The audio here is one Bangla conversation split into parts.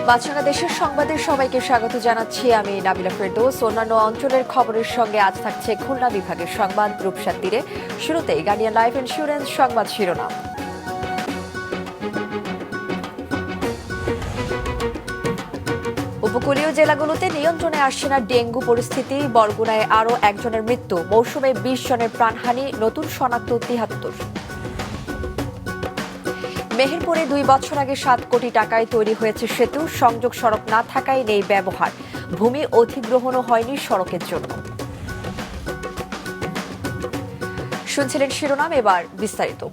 মাছরাঙা দেশের সংবাদে সবাইকে স্বাগত জানাচ্ছি আমি নাবিলা ফেরদৌস। অন্যান্য অঞ্চলের খবরের সঙ্গে আজ থাকছে খুলনা বিভাগের সংবাদ রূপসার তীরে। শুরুতেই গার্ডিয়ান লাইফ ইন্স্যুরেন্স সংবাদ শিরোনাম। উপকূলীয় জেলাগুলোতে নিয়ন্ত্রণে আসছে না ডেঙ্গু পরিস্থিতি। বরগুনায় আরও একজনের মৃত্যু, মৌসুমে ২০ জনের প্রাণহানি, নতুন শনাক্ত ৭৩। মেহেরপুরে ২ বছর আগে ৭ কোটি টাকায় তৈরি হয়েছে সেতু, সংযোগ সড়ক না থাকায় নেই ব্যবহার, ভূমি অধিগ্রহণও হয়নি সড়কের জন্য। শুনছিলেন শিরোনাম, এবার বিস্তারিত।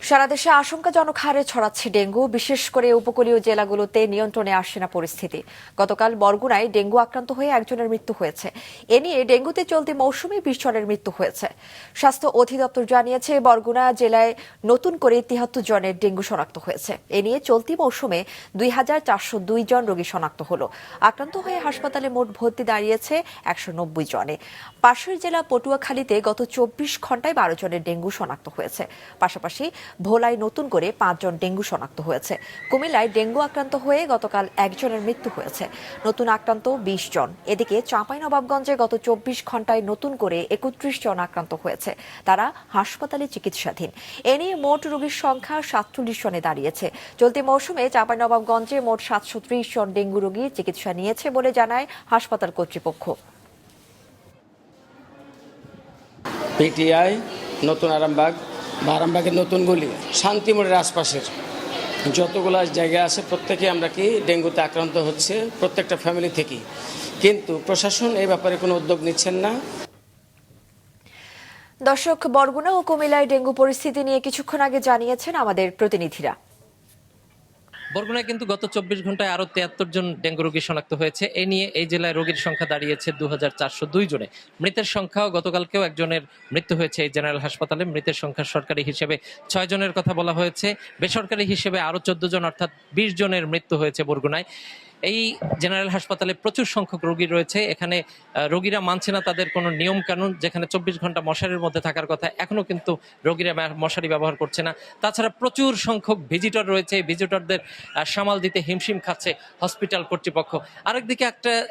সারা দেশে আশঙ্কাজনক হারে ছড়াচ্ছে ডেঙ্গু, বিশেষ করে উপকূলীয় জেলাগুলোতে নিয়ন্ত্রণে আসছে না পরিস্থিতি। গতকাল বরগুনায় ডেঙ্গু আক্রান্ত হয়ে একজনের মৃত্যু হয়েছে। এ নিয়ে ডেঙ্গুতে চলতি মৌসুমে ২০ জনের মৃত্যু হয়েছে। স্বাস্থ্য অধিদপ্তর জানিয়েছে, বরগুনা জেলায় নতুন করে ৭৩ জনের ডেঙ্গু শনাক্ত হয়েছে। এ নিয়ে চলতি মৌসুমে ২,৪০২ জন রোগী শনাক্ত হলো। আক্রান্ত হয়ে হাসপাতালে মোট ভর্তি দাঁড়িয়েছে ১৯০ জনে। পাশের জেলা পটুয়াখালীতে গত ২৪ ঘন্টায় ১২ জনের ডেঙ্গু শনাক্ত হয়েছে। পাশাপাশি ভোলায় নতুন করে ৫ জন ডেঙ্গু শনাক্ত হয়েছে। কুমিল্লায় ডেঙ্গু আক্রান্ত হয়ে গতকাল একজনের মৃত্যু হয়েছে, নতুন আক্রান্ত ২০ জন। এদিকে চাঁপাইনবাবগঞ্জে গত ২৪ ঘন্টায় নতুন করে ৩১ জন আক্রান্ত হয়েছে, তারা হাসপাতালে চিকিৎসাধীন। এ নিয়ে মোট রোগীর সংখ্যা ৪৭ জনে দাঁড়িয়েছে। চলতি মৌসুমে চাঁপাইনবাবগঞ্জে মোট ৭৩০ জন ডেঙ্গু রোগী চিকিৎসা নিয়েছে বলে জানায় হাসপাতাল কর্তৃপক্ষ। পিটিআই, নতুন আরামবাগের নতুন গলি, শান্তিমোড়ের আশপাশের যতগুলো জায়গা আছে প্রত্যেকে আমরা কি ডেঙ্গুতে আক্রান্ত হচ্ছে, প্রত্যেকটা ফ্যামিলি থেকেই। কিন্তু প্রশাসন এই ব্যাপারে কোনো উদ্যোগ নিচ্ছেন না। দর্শক, বরগুনা ও কুমিল্লায় ডেঙ্গু পরিস্থিতি নিয়ে কিছুক্ষণ আগে জানিয়েছেন আমাদের প্রতিনিধিরা। বরগুনায় কিন্তু গত ২৪ ঘন্টায় আরো ৭৩ জন ডেঙ্গু রোগী শনাক্ত হয়েছে। এ নিয়ে এই জেলায় রোগীর সংখ্যা দাঁড়িয়েছে ২,৪০২ জনে। মৃতের সংখ্যাও গতকালকেও একজনের মৃত্যু হয়েছে এই জেনারেল হাসপাতালে। মৃতের সংখ্যা সরকারি হিসেবে ৬ জনের কথা বলা হয়েছে, বেসরকারি হিসেবে আরো ১৪ জন, অর্থাৎ ২০ জনের মৃত্যু হয়েছে বরগুনায়। এই জেনারেল হাসপাতালে প্রচুর সংখ্যক রোগী রয়েছে। এখানে রোগীরা মানছে না তাদের কোনো নিয়ম কানুন, যেখানে ২৪ ঘন্টা মশারির মধ্যে থাকার কথা, এখনো কিন্তু রোগীরা মশারি ব্যবহার করছে না। তাছাড়া প্রচুর সংখ্যক ভিজিটর রয়েছে, ভিজিটরদের সামাল দিতে হিমশিম খাচ্ছে হসপিটাল কর্তৃপক্ষ। আরেকদিকে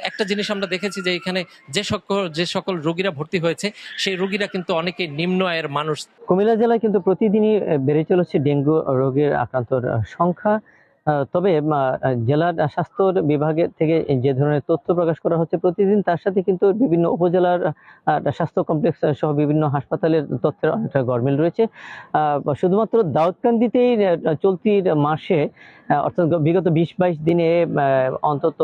একটা জিনিস আমরা দেখেছি যে এখানে যে সকল রোগীরা ভর্তি হয়েছে, সেই রোগীরা কিন্তু অনেকে নিম্ন আয়ের মানুষ। কুমিল্লা জেলায় কিন্তু প্রতিদিনই বেড়ে চলেছে ডেঙ্গু রোগের আক্রান্তর সংখ্যা। তবে জেলার স্বাস্থ্য বিভাগের থেকে যে ধরনের তথ্য প্রকাশ করা হচ্ছে প্রতিদিন, তার সাথে কিন্তু বিভিন্ন উপজেলার স্বাস্থ্য কমপ্লেক্স সহ বিভিন্ন হাসপাতালের তথ্যের অনেকটা গরমিল রয়েছে। শুধুমাত্র দাউদকান্দিতেই চলতি মাসে অর্থাৎ বিগত ২০-২২ দিনে অন্তত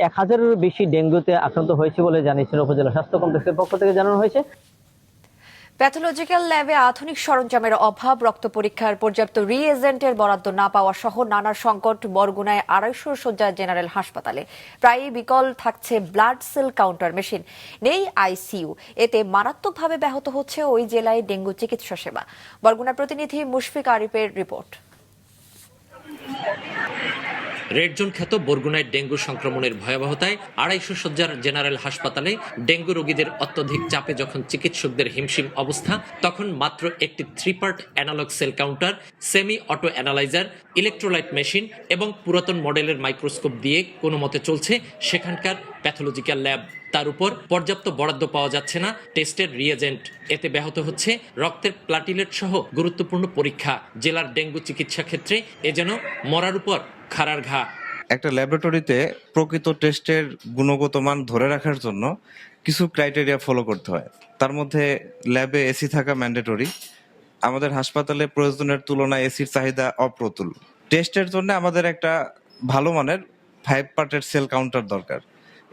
১,০০০-এরও বেশি ডেঙ্গুতে আক্রান্ত হয়েছে বলে জানিয়েছেন উপজেলা স্বাস্থ্য কমপ্লেক্সের পক্ষ থেকে জানানো হয়েছে। প্যাথোলজিক্যাল ল্যাবে আধুনিক সরঞ্জামের অভাব, রক্ত পরীক্ষার পর্যাপ্ত রিএজেন্টের বরাদ্দ না পাওয়া সহ নানা সংকট বরগুনায় ২৫০ শয্যার জেনারেল হাসপাতালে। প্রায়ই বিকল থাকছে ব্লাড সেল কাউন্টার মেশিন, নেই আইসিইউ। এতে মারাত্মকভাবে ব্যাহত হচ্ছে ওই জেলায় ডেঙ্গু চিকিৎসা সেবা। বরগুনার প্রতিনিধি মুশফিক আরিফের রিপোর্ট। রেড জোন খ্যাত বরগুনায় ডেঙ্গু সংক্রমণের ভয়াবহতায় ২৫০ শয্যার জেনারেল হাসপাতালে ডেঙ্গু রোগীদের অত্যধিক চাপে যখন চিকিৎসকদের হিমশিম অবস্থা, তখন মাত্র একটি 3 part analogue cell counter, semi auto analyser, electrolyte machine এবং পুরাতন মডেলের মাইক্রোস্কোপ দিয়ে কোনো মতে চলছে সেখানকার প্যাথোলজিক্যাল ল্যাব। তার উপর পর্যাপ্ত বরাদ্দ পাওয়া যাচ্ছে না টেস্টের রিএজেন্ট। এতে ব্যাহত হচ্ছে রক্তের প্লাটিলেট সহ গুরুত্বপূর্ণ পরীক্ষা। জেলার ডেঙ্গু চিকিৎসা ক্ষেত্রে এ যেন মরার উপর খাড়ার ঘা। একটা ল্যাবরেটরিতে প্রকৃত টেস্টের গুণগত মান ধরে রাখার জন্য কিছু ক্রাইটেরিয়া ফলো করতে হয়। তার মধ্যে ল্যাবে এসি থাকা ম্যান্ডেটরি। আমাদের হাসপাতালে প্রয়োজনের তুলনায় এসির চাহিদা অপ্রতুল। টেস্টের জন্য আমাদের একটা ভালো মানের 5 পার্টের সেল কাউন্টার দরকার।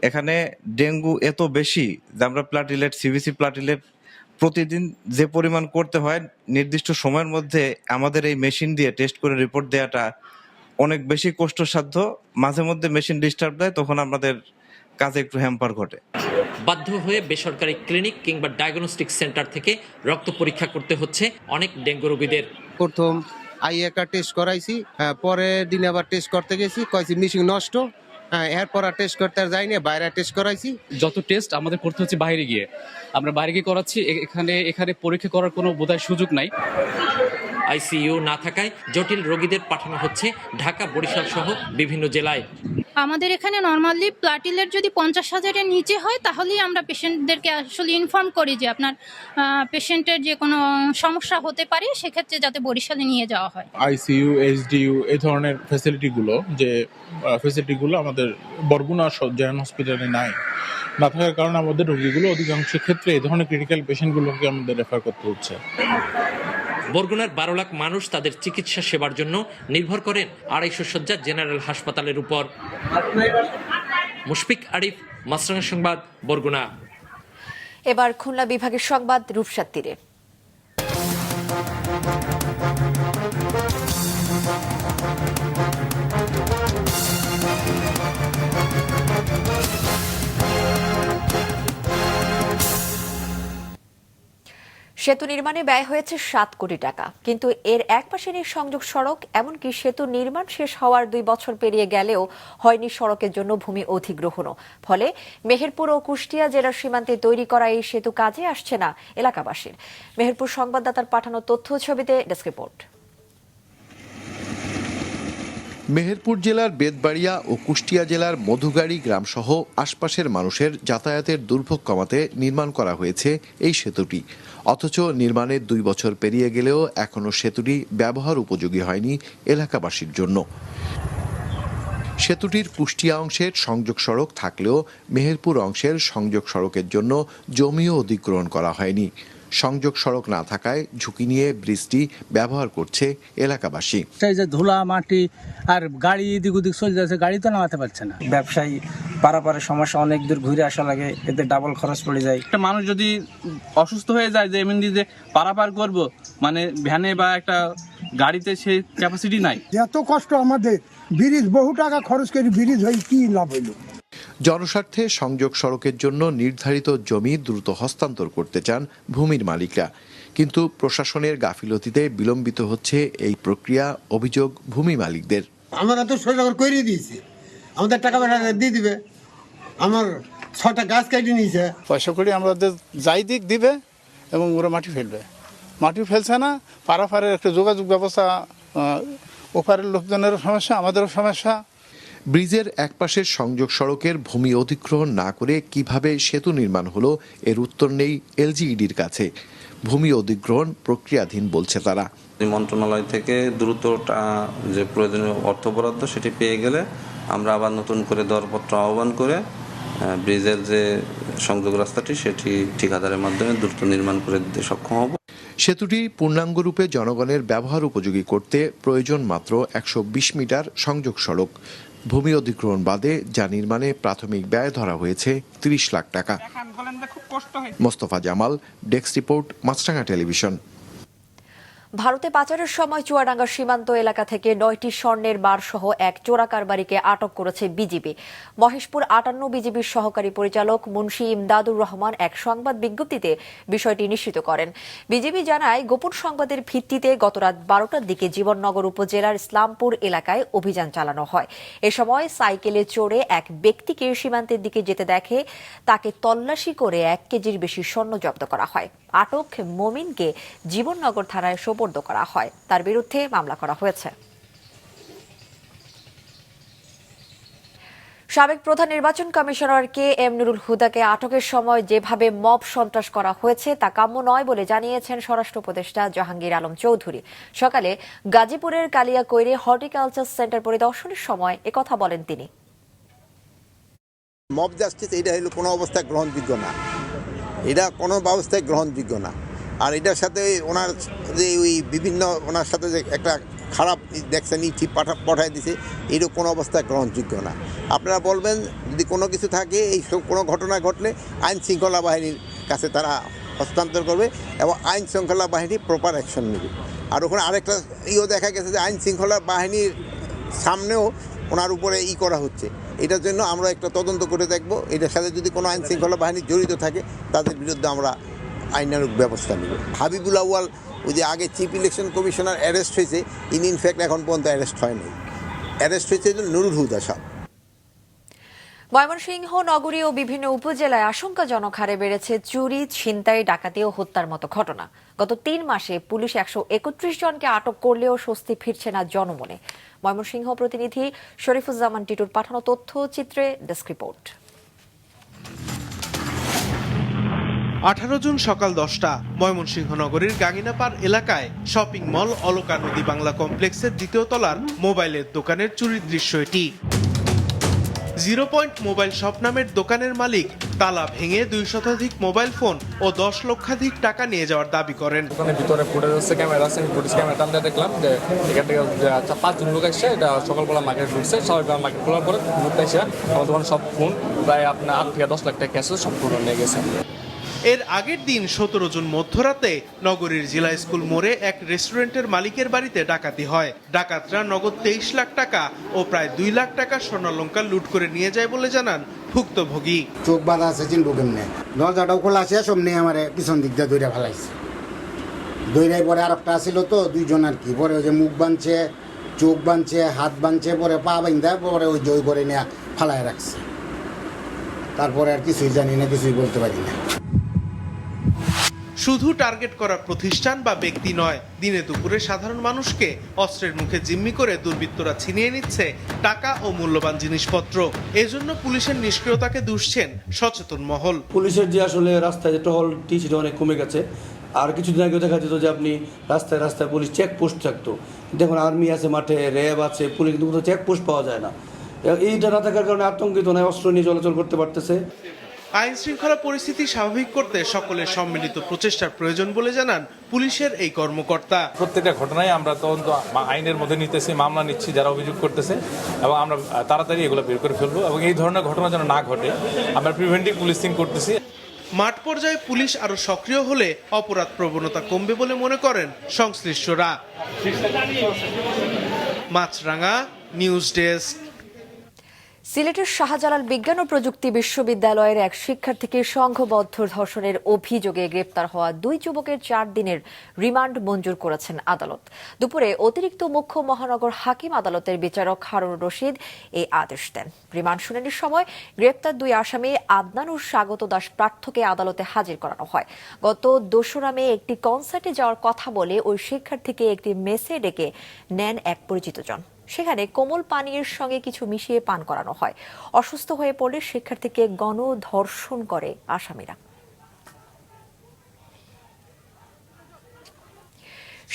এখানে ডেঙ্গু এত বেশি যে আমরা প্লাটিলেট, সিভিসি প্লাটিলেট প্রতিদিন যে পরিমাণ করতে হয়, নির্দিষ্ট সময়ের মধ্যে আমাদের এই মেশিন দিয়ে টেস্ট করে রিপোর্ট দেওয়াটা অনেক বেশি কষ্টসাধ্য। মাঝে মধ্যে মেশিন ডিস্টার্ব দেয়, তখন আমাদের কাজে একটু হ্যাম্পার ঘটে। বাধ্য হয়ে বেসরকারি ক্লিনিক কিংবা ডায়াগনস্টিক সেন্টার থেকে রক্ত পরীক্ষা করতে হচ্ছে অনেক ডেঙ্গু রোগীদের। প্রথম আইএকা টেস্ট করাইছি, পরের দিন আবার টেস্ট করতে গেছি, কয়েছি মেশিন নষ্ট, এরপর আর টেস্ট করতে আর যাইনি, বাইরে টেস্ট করাইছি। যত টেস্ট আমাদের করতে হচ্ছে বাইরে গিয়ে, আমরা বাইরে গিয়ে করাচ্ছি। এখানে পরীক্ষা করার কোনো বোধহয় সুযোগ নাই। আইসিইউ না থাকায় জটিল রোগীদের পাঠানো হচ্ছে ঢাকা, বরিশাল সহ বিভিন্ন জেলায়। আমাদের এখানে নর্মালি প্লাটিলেট যদি 50,000-এর নিচে হয় তাহলেই আমরা পেশেন্টদেরকে আসলে ইনফর্ম করি যে আপনার পেশেন্টের যে কোনো সমস্যা হতে পারে, সেক্ষেত্রে যাতে বরিশালে নিয়ে যাওয়া হয়। আইসিইউ, এইচডিইউ এই ধরনের ফ্যাসিলিটিগুলো আমাদের বরগুনা জেনারেল হসপিটালে নাই। না থাকার কারণে আমাদের রোগীগুলো অধিকাংশ ক্ষেত্রে এই ধরনের ক্রিটিক্যাল পেশেন্টগুলোকে আমাদের রেফার করতে হচ্ছে। বরগুনার 12 লাখ মানুষ তাদের চিকিৎসা সেবার জন্য নির্ভর করেন 250 শয্যার জেনারেল হাসপাতালের উপর। মুশফিক আরিফ, মাছরাঙা সংবাদ, বরগুনা। এবার খুলনা বিভাগের সংবাদ রূপসার তীরে। সেতু নির্মাণে ব্যয় হয়েছে 7 কোটি টাকা, কিন্তু এর এক পাশে নেই সংযোগ সড়ক। এমনকি সেতু নির্মাণ শেষ হওয়ার 2 বছর পেরিয়ে গেলেও হয়নি সড়কের জন্য ভূমি অধিগ্রহণও। ফলে মেহেরপুর ও কুষ্টিয়া জেলার সীমান্তে তৈরি করা এই সেতু কাজে আসছে না এলাকাবাসীর। মেহেরপুর সংবাদদাতার পাঠানো তথ্য ছবিতে ডেস্ক রিপোর্ট। মেহেরপুর জেলার বেতবাড়িয়া ও কুষ্টিয়া জেলার মধুগাড়ি গ্রামসহ আশপাশের মানুষের যাতায়াতের দুর্ভোগ কমাতে নির্মাণ করা হয়েছে এই সেতুটি। অথচ নির্মাণের 2 বছর পেরিয়ে গেলেও এখনও সেতুটি ব্যবহার উপযোগী হয়নি এলাকাবাসীর জন্য। সেতুটির কুষ্টিয়া অংশের সংযোগ সড়ক থাকলেও মেহেরপুর অংশের সংযোগ সড়কের জন্য জমিও অধিগ্রহণ করা হয়নি। সংযোগ সড়ক না থাকায় ঝুঁকি নিয়ে ব্রিজটি ব্যবহার করছে এলাকাবাসী। যে ধুলা মাটি আর গাড়ি এদিক ওদিক চলে যাচ্ছে, গাড়ি তো নামাতে পারছে না। ব্যবসায়ী পারাপারের সমস্যা, অনেক দূর ঘুরে আসা লাগে, এতে ডাবল খরচ পড়ে যায়। একটা মানুষ যদি অসুস্থ হয়ে যায় যে এমনি যে পারাপার করব, মানে ভ্যানে বা একটা গাড়িতে সেই ক্যাপাসিটি নাই। এত কষ্ট আমাদের, ব্রিজ বহু টাকা খরচ করে ব্রিজ হয়ে কি লাভ হইল। জনস্বার্থে সংযোগ সড়কের জন্য নির্ধারিত জমি দ্রুত হস্তান্তর করতে চান ভূমির মালিকরা, কিন্তু প্রশাসনের গাফিলতিতে বিলম্বিত হচ্ছে এই প্রক্রিয়া, অভিযোগ ভূমি মালিকদের। আমরা তো সোজা করে দিয়েছি, আমাদের টাকা পয়সা দিয়ে দিবে, আমার 6টা গাছ কেটে নিয়েছে। পয়সা করে আমাদের যাই দিক দিবে এবং ওরা মাটি ফেলবে, মাটি ফেলছে না। পারাপারের একটা যোগাযোগ ব্যবস্থা, ওপারের লোকজনেরও সমস্যা, আমাদেরও সমস্যা। ব্রিজের একপাশের সংযোগ সড়কের ভূমি অধিগ্রহণ না করে কিভাবে সেতু নির্মাণ হলো, এর উত্তর নেই এলজিইডির কাছে। ভূমি অধিগ্রহণ প্রক্রিয়াধীন বলছে তারা। মন্ত্রণালয় থেকে দ্রুত যে প্রয়োজনীয় অর্থ বরাদ্দ সেটি পেয়ে গেলে আমরা আবার নতুন করে দরপত্র আহ্বান করে ব্রিজের যে সংযোগ রাস্তাটি সেটি ঠিকাদারের মাধ্যমে দ্রুত নির্মাণ করে দিতে সক্ষম হব। সেতুটি পূর্ণাঙ্গরূপে জনগণের ব্যবহার উপযোগী করতে প্রয়োজন মাত্র 120 মিটার সংযোগ সড়ক। ভূমি অধিগ্রহণ বাদে যা নির্মাণে প্রাথমিক ব্যয় ধরা হয়েছে 30 লাখ টাকা। মোস্তফা জামাল, ডেস্ক রিপোর্ট, মাছরাঙা টেলিভিশন। ভারতে পাচারের সময় চুয়াডাঙ্গা সীমান্ত এলাকা থেকে 9টি স্বর্ণের বার সহ এক চোরা কারবারিকে আটক করেছে বিজিবি। মহেশপুর 58 বিজিবির সহকারী পরিচালক মুন্সি ইমদাদুর রহমান এক সংবাদ বিজ্ঞপ্তিতে বিষয়টি নিশ্চিত করেন। বিজিবি জানায়, গোপন সংবাদের ভিত্তিতে গত রাত 12টার দিকে জীবননগর উপজেলার ইসলামপুর এলাকায় অভিযান চালানো হয়। এ সময় সাইকেলে চড়ে এক ব্যক্তিকে সীমান্তের দিকে যেতে দেখে তাকে তল্লাশি করে 1 কেজির বেশি স্বর্ণ জব্দ করা হয়। আটক মমিনকে জীবননগর থানায় সোপর্দ করা হয়, তার বিরুদ্ধে মামলা করা হয়েছে। সাবেক প্রধান নির্বাচন কমিশনার কে এম নুরুল হুদাকে আটকের সময় যেভাবে মব সন্ত্রাস করা হয়েছে তা কাম্য নয় বলে জানিয়েছেন স্বরাষ্ট্র উপদেষ্টা জাহাঙ্গীর আলম চৌধুরী। সকালে গাজীপুরের কালিয়াকৈরে হর্টিকালচার সেন্টার পরিদর্শনের সময় একথা বলেন তিনি। মব জাস্টিস এটা হলো কোনো অবস্থায় গ্রহণযোগ্য না, এটা কোনো ব্যবস্থায় গ্রহণযোগ্য না। আর এটার সাথে ওনার যে ওই বিভিন্ন ওনার সাথে যে একটা খারাপ দেখছেন ইটি পাঠায় দিছে, এইরকম কোনো অবস্থায় গ্রহণযোগ্য না। আপনারা বলবেন যদি কোনো কিছু থাকে, এই সব কোনো ঘটনা ঘটলে আইন শৃঙ্খলা বাহিনীর কাছে তারা হস্তান্তর করবে এবং আইন শৃঙ্খলা বাহিনী প্রপার অ্যাকশন নেবে। আর ওখানে আরেকটা দেখা গেছে যে আইন শৃঙ্খলা বাহিনীর সামনেও ওনার উপরে করা হচ্ছে। এটার জন্য আমরা একটা তদন্ত করে দেখব, এটার সাথে যদি কোনো আইন শৃঙ্খলা বাহিনী জড়িত থাকে তাদের বিরুদ্ধে আমরা আইনানুগ ব্যবস্থা নেব। হাবিবুল আউয়াল ওই যে আগে চিফ ইলেকশন কমিশনার অ্যারেস্ট হয়েছে, ইনফ্যাক্ট এখন পর্যন্ত অ্যারেস্ট হয়নি। অ্যারেস্ট হয়েছে নুরুল হুদা সাহেব। ময়মনসিংহ নগরী ও বিভিন্ন উপজেলায় আশঙ্কাজনক হারে বেড়েছে চুরি, ছিনতাই, ডাকাতি ও হত্যার মতো ঘটনা। গত 3 মাসে পুলিশ 131 জনকে আটক করলেও স্বস্তি ফিরছে না জনমনে। ময়মনসিংহ প্রতিনিধি শরীফুজ্জামান টিটুর পাঠানো তথ্যচিত্রে ডেস্ক রিপোর্ট। 18 জুন সকাল 10টা ময়মনসিংহ নগরীর গাঙ্গিনাপাড় এলাকায় শপিং মল অলকা নদী বাংলা কমপ্লেক্সের 2য় তলার মোবাইলের দোকানের চুরির দৃশ্য এটি। 0 পয়েন্ট মোবাইল শপ নামের দোকানের মালিক তালা ভেঙে 2 শতাধিক মোবাইল ফোন ও 10 লক্ষাধিক টাকা নিয়ে যাওয়ার দাবি করেন। দোকানের ভিতরে ফুটেজ আছে, ক্যামেরা আছে, ফুটেজ ক্যামেরা টানতে দেখলাম যে এখান থেকে 5 জন লোক এসে এটা সকালবেলা মার্কেট ঢুকছে। সকালবেলা মার্কেট খোলার পরে লোকটা এসে আমার দোকানে সব ফোন প্রায় আপনার 8 থেকে 10 লাখ টাকা ক্যাশ সব ফোন নিয়ে গেছে। এর আগের দিন 17 জুন মধ্যরাতে নগরীর জেলা স্কুল মোড়ে এক রেস্টুরেন্টের মালিকের বাড়িতে ডাকাতি হয়। ডাকাতরা নগদ 23 লাখ টাকা ও প্রায় 2 লাখ টাকা স্বর্ণালংকার লুট করে নিয়ে যায় বলে জানান ভুক্তভোগী। চোখ বাঁধা আছে, চিনবো কেমনে, দরজাটাও খোলা আছে, সব নিয়ে আমার পিছন দিক দিয়ে দৌড়ে ফেলাইছে। দৌড়াই পরে আর একটা আসিল তো 2 জন আর কি, পরে ওই যে মুখ বাঁধছে, চোখ বাঁধছে, হাত বাঁধছে, পরে পা বাঁধা পরে ওই জয় করে নিয়ে ফালায় রাখছে। তারপরে আর কিছুই জানি না, কিছুই বলতে পারি না। শুধু টার্গেট করা প্রতিষ্ঠান বা ব্যক্তি নয়, দিনে দুপুরে সাধারণ মানুষকে অস্ত্রের মুখে জিম্মি করে দুর্বৃত্তরা ছিনিয়ে নিচ্ছে টাকা ও মূল্যবান জিনিসপত্র। এজন্য পুলিশের নিষ্ক্রিয়তাকে দুষছেন সচেতন মহল। পুলিশের যে আসলে রাস্তায় যে টহলটি সেটা অনেক কমে গেছে। আর কিছুদিন আগে দেখা যেত যে আপনি রাস্তায় রাস্তায় পুলিশ চেকপোস্ট থাকতো, দেখুন আর্মি আছে মাঠে, র্যাব আছে, পুলিশ কিন্তু কোথাও চেকপোস্ট পাওয়া যায় না। এইটা না থাকার কারণে আতঙ্কিত নয়, অস্ত্র নিয়ে চলাচল করতে পারতেছে। আইন শৃঙ্খলা পরিস্থিতি স্বাভাবিক করতে সকলের সম্মিলিত প্রচেষ্টার প্রয়োজন বলে জানান পুলিশের এই কর্মকর্তা। প্রত্যেকটা ঘটনায় আমরা তদন্ত আইনের মধ্যে নিতেছি, মামলা নিচ্ছি যারা অভিযোগ করতেছে, এবং আমরা তাড়াতাড়ি এগুলো বের করে ফেলবো এবং এই ধরনের ঘটনা যেন না ঘটে আমরা প্রিভেন্টিভ পুলিশিং করতেছি। মাঠ পর্যায়ে পুলিশ আরো সক্রিয় হলে অপরাধ প্রবণতা কমবে বলে মনে করেন সংশ্লিষ্টরা। মাছরাঙা, নিউজ ডেস্ক। সিলেটের শাহজালাল বিজ্ঞান ও প্রযুক্তি বিশ্ববিদ্যালয়ের এক শিক্ষার্থীকে সংঘবদ্ধ ধর্ষণের অভিযোগে গ্রেপ্তার হওয়া 2 যুবকের 4 দিনের রিমান্ড মঞ্জুর করেছেন আদালত। দুপুরে অতিরিক্ত মুখ্য মহানগর হাকিম আদালতের বিচারক হারুন রশিদ এই আদেশ দেন। রিমান্ড শুনানির সময় গ্রেপ্তার 2 আসামি আদনান ও স্বাগত দাস প্রার্থকে আদালতে হাজির করানো হয়। গত 2 মে একটি কনসার্টে যাওয়ার কথা বলে ওই শিক্ষার্থীকে একটি মেসে ডেকে নেন এক পরিচিত জন। সেখানে কোমল পানীয়ের সঙ্গে কিছু মিশিয়ে পান করানো হয়। অসুস্থ হয়ে পড়লে শিক্ষার্থীকে গণধর্ষণ করে আসামিরা।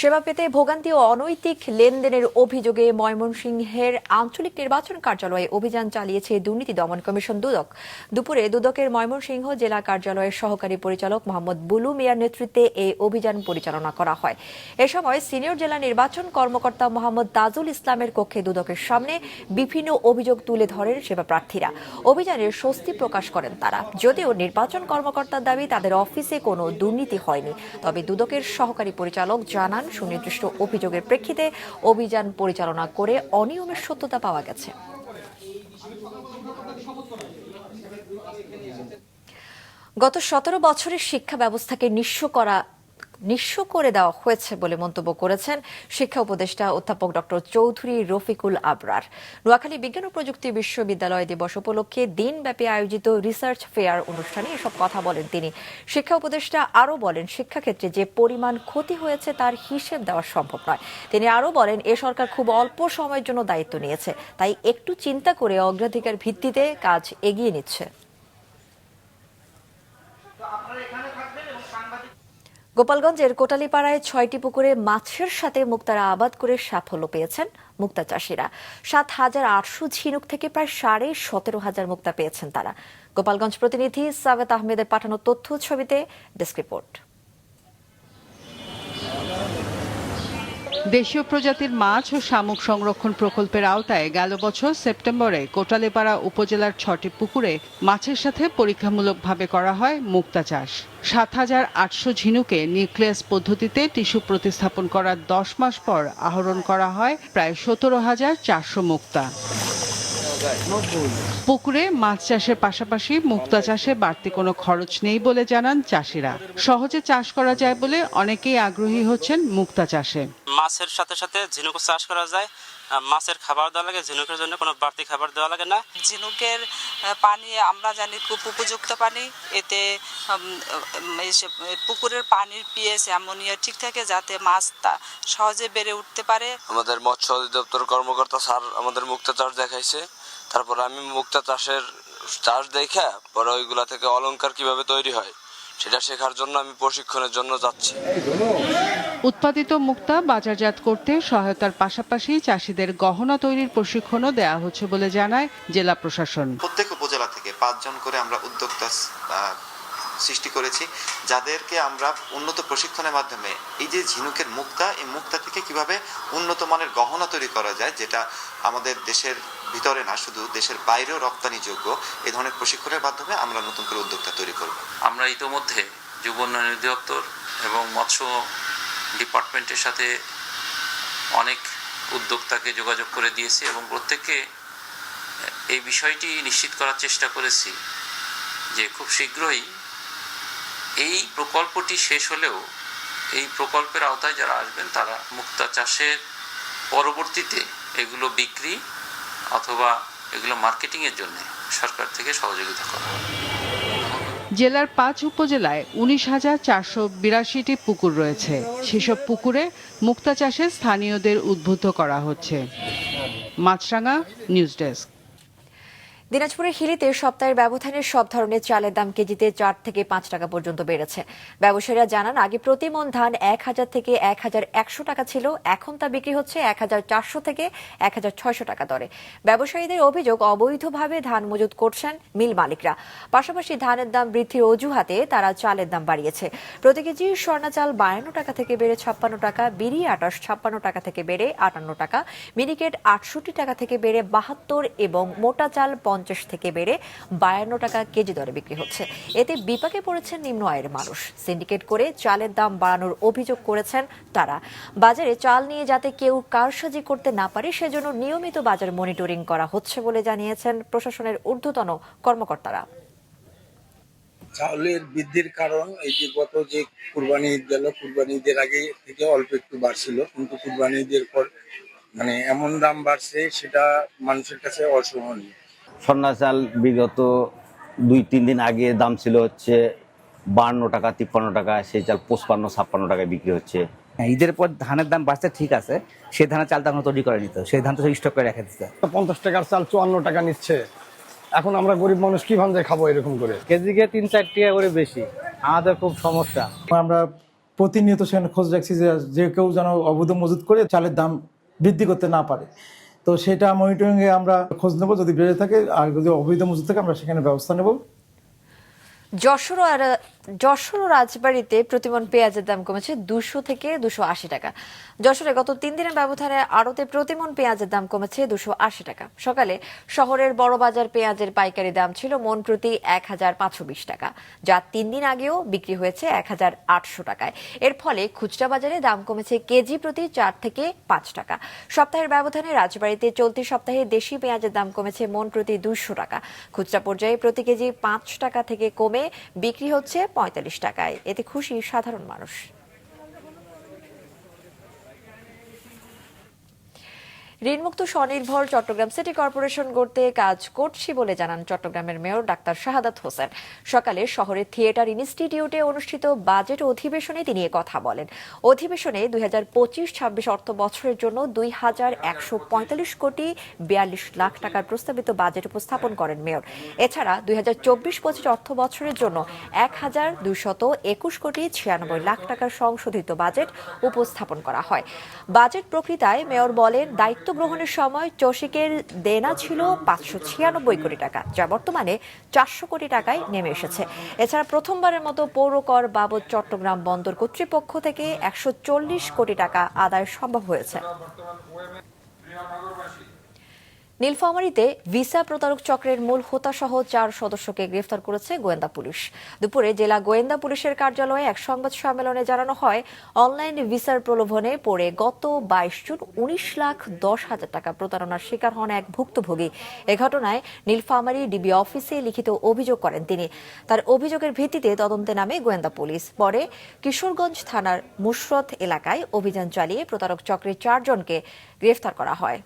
সেবা পেতে ভোগান্তি ও অনৈতিক লেনদেনের অভিযোগে ময়মনসিংহের আঞ্চলিক নির্বাচন কার্যালয়ে অভিযান চালিয়েছে দুর্নীতি দমন কমিশন দুদক। দুপুরে দুদকের ময়মনসিংহ জেলা কার্যালয়ের সহকারী পরিচালক মোহাম্মদ বুলু মিয়ার নেতৃত্বে এই অভিযান পরিচালনা করা হয়। এ সময় সিনিয়র জেলা নির্বাচন কর্মকর্তা মোহাম্মদ তাজুল ইসলামের কক্ষে দুদকের সামনে বিভিন্ন অভিযোগ তুলে ধরেন সেবা প্রার্থীরা। অভিযানের স্বস্তি প্রকাশ করেন তারা। যদিও নির্বাচন কর্মকর্তার দাবি তাদের অফিসে কোনো দুর্নীতি হয়নি, তবে দুদকের সহকারী পরিচালক জানান সুনির্দিষ্ট অভিযোগের প্রেক্ষিতে অভিযান পরিচালনা করে অনিয়মের সত্যতা পাওয়া গেছে। গত 17 বছরের শিক্ষা ব্যবস্থাকে নিঃস্ব করে দেওয়া হয়েছে বলে মন্তব্য করেছেন শিক্ষা উপদেষ্টা অধ্যাপক ডক্টর চৌধুরী রফিকুল আবরার। নোয়াখালী বিজ্ঞান ও প্রযুক্তি বিশ্ববিদ্যালয় দিবস উপলক্ষে দিনব্যাপী আয়োজিত রিসার্চ ফেয়ার অনুষ্ঠানে এসব কথা বলেন তিনি। শিক্ষা উপদেষ্টা আরও বলেন, শিক্ষাক্ষেত্রে যে পরিমাণ ক্ষতি হয়েছে তার হিসেব দেওয়া সম্ভব নয়। তিনি আরও বলেন, এ সরকার খুব অল্প সময়ের জন্য দায়িত্ব নিয়েছে, তাই একটু চিন্তা করে অগ্রাধিকার ভিত্তিতে কাজ এগিয়ে নিচ্ছে। গোপালগঞ্জের কোটালীপাড়ায় 6টি পুকুরে মাছের সাথে মুক্তারা আবাদ করে সাফল্য পেয়েছেন মুক্তা চাষিরা। 7,800 ঝিনুক থেকে প্রায় 17,500 মুক্তা পেয়েছেন তারা। গোপালগঞ্জ প্রতিনিধি সাবেত আহমেদের পাঠানো তথ্য ছবিতে ডেস্ক রিপোর্ট। দেশীয় প্রজাতির মাছ ও শামুক সংরক্ষণ প্রকল্পের আওতায় গেল বছর সেপ্টেম্বরে কোটালীপাড়া উপজেলার 6টি পুকুরে মাছের সাথে পরীক্ষামূলকভাবে করা হয় মুক্তা চাষ। 7,800 ঝিনুকে নিউক্লিয়াস পদ্ধতিতে টিস্যু প্রতিস্থাপন করার 10 মাস পর আহরণ করা হয় প্রায় 17,400 মুক্তা। পুকুরে মাছ চাষের পাশাপাশি মুক্তা চাষে বাড়তি কোনো খরচ নেই বলে জানান চাষিরা। সহজে চাষ করা যায় বলে অনেকেই আগ্রহী হচ্ছেন মুক্তা চাষে। মাছের সাথে সাথে ঝিনুক চাষ করা যায়, মাছের খাবার দেওয়া লাগে, ঝিনুকের জন্য কোনো বাড়তি খাবার দেওয়া লাগে না। ঝিনুকের পানি আমরা জানি খুব উপযুক্ত পানি, এতে পুকুরের পানির পিএইচ অ্যামোনিয়া ঠিক থাকে যাতে মাছ সহজে বেড়ে উঠতে পারে। আমাদের মৎস্য অধিদপ্তর কর্মকর্তা স্যার আমাদের মুক্তা চাষ দেখাইছে, তারপর আমি মুক্তা চাষ দেখা পরে ওইগুলা থেকে অলংকার কিভাবে তৈরি হয় সেটা শেখার জন্য আমি প্রশিক্ষণের জন্য যাচ্ছি। উৎপাদিত মুক্তা বাজারজাত করতে সহায়তার পাশাপাশি চাষিদের গহনা তৈরির প্রশিক্ষণও দেওয়া হচ্ছে বলে জানায় জেলা প্রশাসন। প্রত্যেক উপজেলা থেকে 5 জন করে আমরা উদ্যোক্তা সৃষ্টি করেছি, যাদেরকে আমরা উন্নত প্রশিক্ষণের মাধ্যমে এই যে ঝিনুকের মুক্তা, এই মুক্তা থেকে কিভাবে উন্নত মানের গহনা তৈরি করা যায়, যেটা আমাদের দেশের ভিতরে না শুধু দেশের বাইরেও রপ্তানিযোগ্য, এই ধরনের প্রশিক্ষণের মাধ্যমে আমরা নতুন করে উদ্যোক্তা তৈরি করব। আমরা ইতোমধ্যে যুব উন্নয়ন অধিদপ্তর এবং মৎস্য ডিপার্টমেন্টের সাথে অনেক উদ্যোক্তাকে যোগাযোগ করে দিয়েছি এবং প্রত্যেককে এই বিষয়টি নিশ্চিত করার চেষ্টা করেছি যে খুব শীঘ্রই এই প্রকল্পটি শেষ হলেও এই প্রকল্পের আওতায় যারা আসবেন তারা মুক্তা চাষের পরবর্তীতে এগুলো বিক্রি অথবা এগুলো মার্কেটিংয়ের জন্য সরকার থেকে সহযোগিতা করা হবে। জেলার 5 উপজেলায় 19,482টি পুকুর রয়েছে। সেসব পুকুরে মুক্তা চাষে স্থানীয়দের উদ্বুদ্ধ করা হচ্ছে। মাছরাঙা, নিউজ ডেস্ক। দিনাজপুরের হিলিতে সপ্তাহের ব্যবধানে সব ধরনের চালের দাম কেজিতে 4 থেকে 5 টাকা পর্যন্ত বেড়েছে। ব্যবসায়ীরা জানান, আগে প্রতি মণ ধান 1000 থেকে 1100 টাকা ছিল, এখন তা বিক্রি হচ্ছে 1400 থেকে 1600 টাকা দরে। ব্যবসায়ীদের অভিযোগ, অবৈধভাবে ধান মজুত করছেন মিল মালিকরা। পাশাপাশি ধানের দাম বৃদ্ধির অজুহাতে তারা চালের দাম বাড়িয়েছে। প্রতি কেজি স্বর্ণা চাল 52 টাকা থেকে বেড়ে 56 টাকা, বিড়ি আটাশ 56 টাকা থেকে বেড়ে 58 টাকা, মিনিকেট 68 টাকা থেকে বেড়ে 72 এবং মোটা চাল 50 থেকে বেড়ে 52 টাকা কেজি দরে বিক্রি হচ্ছে। এতে বিপাকে পড়েছেন নিম্ন আয়ের মানুষ। সিন্ডিকেট করে চালের দাম বাড়ানোর অভিযোগ করেছেন তারা। বাজারে চাল নিয়ে যাতে কেউ কারসাজি করতে না পারে সেজন্য নিয়মিত বাজার মনিটরিং করা হচ্ছে বলে জানিয়েছেন প্রশাসনের ঊর্ধ্বতন কর্মকর্তারা। চাউলের বৃদ্ধির কারণ এই যে গত যে কুরবানি ঈদ গেল, কুরবানি ঈদের আগে থেকে অল্প একটু বাড়ছিল, কিন্তু কুরবানি ঈদের পর এমন দাম বাড়ছে সেটা মানুষের কাছে অসহনীয়। স্বর্ণা চাল বিগত 2-3 দিন আগে দাম ছিল হচ্ছে 52 টাকা 53 টাকা, সেই চাল 55-56 টাকায় বিক্রি হচ্ছে। ঈদের পর ধানের দাম বাড়ছে ঠিক আছে, সেই ধানের চালটা এখন তৈরি করে নিতে, সেই ধান তো স্টক করে রেখে দিতে। 50 টাকার চাল 54 টাকা নিচ্ছে, এখন আমরা গরিব মানুষ কিভাবে খাবো এরকম করে? কেজিকে 3-4 টাকা করে বেশি, আমাদের খুব সমস্যা। আমরা প্রতিনিয়ত সেখানে খোঁজ রাখছি যে কেউ যেন অবৈধ মজুত করে চালের দাম বৃদ্ধি করতে না পারে, তো সেটা মনিটরিংয়ে আমরা খোঁজ নেব, যদি বেড়ে থাকে আর যদি অবৈধ মজুত থাকে আমরা সেখানে ব্যবস্থা নেব। যশোর ও রাজবাড়ীতে প্রতিমণ পেঁয়াজের দাম কমেছে 200 থেকে 280 টাকা। যশোরে গত 3 দিনের ব্যবধানে আড়তে প্রতিমণ পেঁয়াজের দাম কমেছে 280 টাকা। সকালে শহরের বড় বাজার পেঁয়াজের পাইকারি দাম ছিল মণ প্রতি 1520 টাকা, যা 3 দিন আগেও বিক্রি হয়েছে 1800 টাকায়। এর ফলে খুচরা বাজারে দাম কমেছে কেজি প্রতি 4 থেকে 5 টাকা। সপ্তাহের ব্যবধানে রাজবাড়ীতে চলতি সপ্তাহে দেশি পেঁয়াজের দাম কমেছে মণ প্রতি 200 টাকা। খুচরা পর্যায়ে প্রতি কেজি 5 টাকা থেকে কমে বিক্রি হচ্ছে 45 টাকায়। এতে খুশি সাধারণ মানুষ। ঋণমুক্ত স্বনির্ভর চট্টগ্রাম সিটি কর্পোরেশন গড়তে কাজ করছি বলে জানান চট্টগ্রামের মেয়র ডাক্তার শাহাদাত হোসেন। সকালে শহরের থিয়েটার ইনস্টিটিউটে অনুষ্ঠিত বাজেট অধিবেশনে তিনি কথা বলেন। অধিবেশনে 2025-26 অর্থ বছরের জন্য 2145 কোটি 42 লাখ টাকার প্রস্তাবিত বাজেট উপস্থাপন করেন মেয়র। এছাড়া 2024-25 অর্থ বছরের জন্য 1221 কোটি 96 লাখ টাকার সংশোধিত বাজেট উপস্থাপন করা হয়। বাজেট প্রক্রিয়ায় মেয়র বলেন, দায়িত্ব গ্রহণের সময় চসিকের দেনা ছিল 596 কোটি টাকা, যা বর্তমানে 400 কোটি টাকায় নেমে এসেছে। এছাড়া প্রথমবারের মতো পৌর কর বাবদ চট্টগ্রাম বন্দর কর্তৃপক্ষ থেকে 140 কোটি টাকা আদায় সম্ভব হয়েছে। নীলফামারীতে ভিসা প্রতারক চক্রের মূল হোতাসহ 4 সদস্যকে গ্রেফতার করেছে গোয়েন্দা পুলিশ। দুপুরে জেলা গোয়েন্দা পুলিশের কার্যালয়ে এক সংবাদ সম্মেলনে জানানো হয়, অনলাইন ভিসার প্রলোভনে পড়ে গত 22 জুন 19,10,000 টাকা প্রতারণার শিকার হন এক ভুক্তভোগী। এ ঘটনায় নীলফামারী ডিবি অফিসে লিখিত অভিযোগ করেন তিনি। তার অভিযোগের ভিত্তিতে তদন্তে নামে গোয়েন্দা পুলিশ। পরে কিশোরগঞ্জ থানার মুশরত এলাকায় অভিযান চালিয়ে প্রতারক চক্রের 4 জনকে গ্রেফতার করা হয়।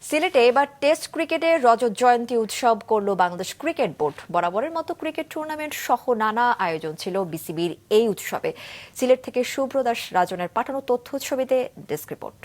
সিলেটে এবার টেস্ট ক্রিকেটে রজত জয়ন্তী উৎসব করল বাংলাদেশ ক্রিকেট বোর্ড। বরাবরের মতো ক্রিকেট টুর্নামেন্ট সহ নানা আয়োজন ছিল বিসিবির এই উৎসবে। সিলেট থেকে শুভ্রদাস রাজনের পাঠানো তথ্য ছবিতে ডেস্ক রিপোর্ট।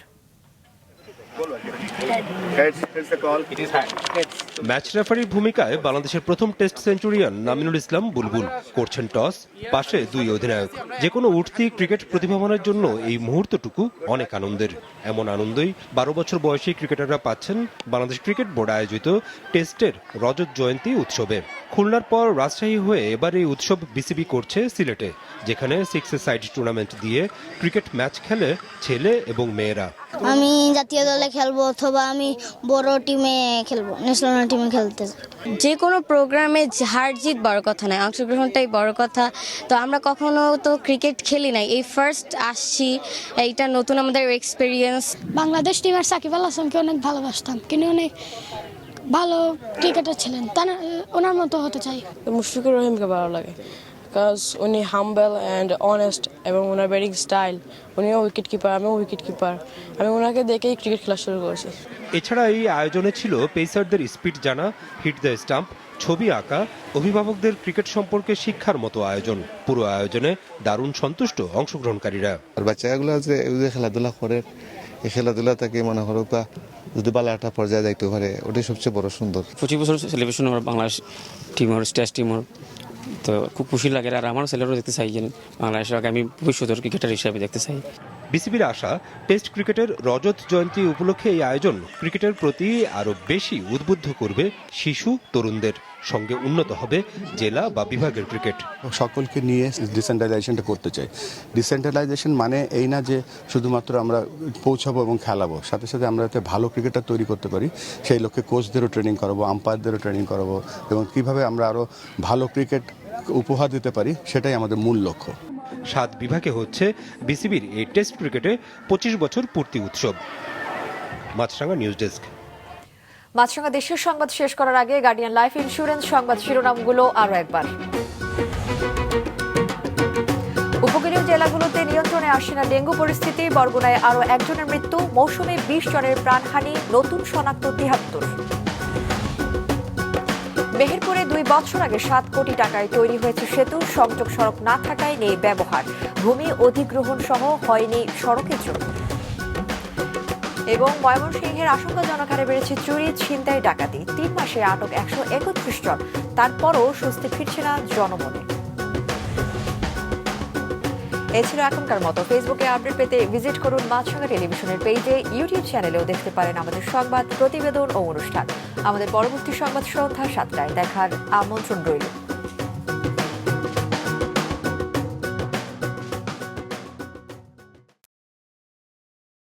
ম্যাচ রেফারির ভূমিকায় বাংলাদেশের প্রথম টেস্ট সেঞ্চুরিয়ান নামিনুল ইসলাম বুলবুল করছেন টস, পাশে 2 অধিনায়ক। যে কোনো উঠতি ক্রিকেট প্রতিভাবানের জন্য এই মুহূর্তটুকু অনেক আনন্দের। এমন আনন্দই 12 বছর বয়সী ক্রিকেটাররা পাচ্ছেন বাংলাদেশ ক্রিকেট বোর্ড আয়োজিত টেস্টের রজত জয়ন্তী উৎসবে। খুলনার পর রাজশাহী হয়ে এবার এই উৎসব বিসিবি করছে সিলেটে, যেখানে 6-a-সাইড টুর্নামেন্ট দিয়ে ক্রিকেট ম্যাচ খেলে ছেলে এবং মেয়েরা। আমি জাতীয় দলে খেলবো অথবা আমি বড় টিমে খেলবো, ন্যাশনাল টিমে খেলতে। যে কোনো প্রোগ্রামে হার জিত বড় কথা নয়, অংশগ্রহণটাই বড় কথা। তো আমরা কখনো তো ক্রিকেট খেলি নাই, এই ফার্স্ট আসছি, এইটা নতুন আমাদের এক্সপিরিয়েন্স। বাংলাদেশ টিমের সাকিব আল হাসানকে অনেক ভালোবাসতাম, কিন্তু অনেক ভালো ক্রিকেটার ছিলেন, ওনার মতো হতে চাই। মুশফিকুর রহিমকে ভালো লাগে, বিকজ উনি হাম্বল অ্যান্ড অনেস্ট এবং ওনার ব্যাটিং স্টাইল। উনিও উইকেট কিপার, আমিও উইকেট কিপার। আমি ওনাকে দেখেই ক্রিকেট খেলা শুরু করেছি। এছাড়া এই আয়োজনে ছিল পেসারদের স্পিড জানা, হিট দ্য স্টাম্প, ছবি আঁকা, অভিভাবকদের ক্রিকেট সম্পর্কে শিক্ষার মতো আয়োজন। পুরো আয়োজনে দারুণ সন্তুষ্ট অংশগ্রহণকারীরা। আর বাচ্চাগুলো যে খেলাধুলা করে, এই খেলাধুলা থেকে মনে করো যদি ভালো একটা পর্যায়ে যাইতে পারে, ওটাই সবচেয়ে বড় সুন্দর। 25 বছর সেলিব্রেশন আমার বাংলাদেশ টিমের, টেস্ট টিমের, তো খুব খুশি লাগে। আর আমার ছেলেরাও দেখতে চাই যে বাংলাদেশের আগামী ভবিষ্যতের ক্রিকেটার হিসেবে দেখতে চাই। বিসিবির আশা, টেস্ট ক্রিকেটের রজত জয়ন্তী উপলক্ষে এই আয়োজন ক্রিকেটের প্রতি আরো বেশি উদ্বুদ্ধ করবে শিশু তরুণদের, সঙ্গে উন্নত হবে জেলা বা বিভাগের ক্রিকেট। সকলকে নিয়ে ডিসেন্ট্রালাইজেশনটা করতে চাই। ডিসেন্ট্রালাইজেশন মানে এই না যে শুধুমাত্র আমরা পৌঁছাবো এবং খেলাবো, সাথে সাথে আমরা যাতে ভালো ক্রিকেটার তৈরি করতে পারি সেই লক্ষ্যে কোচদেরও ট্রেনিং করাবো, আম্পায়ারদেরও ট্রেনিং করাবো, এবং কীভাবে আমরা আরও ভালো ক্রিকেট উপহার দিতে পারি সেটাই আমাদের মূল লক্ষ্য। 7 বিভাগে হচ্ছে বিসিবির এই টেস্ট ক্রিকেটে 25 বছর পূর্তি উৎসব। মাছরাঙা নিউজ ডেস্ক। মাছরাঙা দেশের সংবাদ শেষ করার আগে গার্ডিয়ান লাইফ ইন্স্যুরেন্স সংবাদ শিরোনামগুলো আরো একবার। উপকূলীয় জেলাগুলোতে নিয়ন্ত্রণে আসে না ডেঙ্গু পরিস্থিতি। বরগুনায় আরো একজনের মৃত্যু, মৌসুমে 20 জনের প্রাণহানি, নতুন শনাক্ত 73। মেহেরপুরে 2 বছর আগে 7 কোটি টাকায় তৈরি হয়েছে সেতু, সংযোগ সড়ক না থাকায় নেই ব্যবহার, ভূমি অধিগ্রহণ সহ হয়নি সড়কের জন্য। এবং ময়মনসিংহের আশঙ্কাজনক হারে বেড়েছে চুরি, ছিনতাই, ডাকাতি। 3 মাসে আটক 131 জন, তারপরও স্বস্তি ফিরছে না জনমনে। এই ছিল এখনকার মতো। ফেসবুকে আপডেট পেতে ভিজিট করুন মাছরাঙা টেলিভিশনের পেজে, ইউটিউব চ্যানেলেও দেখতে পারেন আমাদের সংবাদ, প্রতিবেদন ও অনুষ্ঠান। আমাদের পরবর্তী সংবাদ সন্ধ্যা 7টায় দেখার আমন্ত্রণ রইল।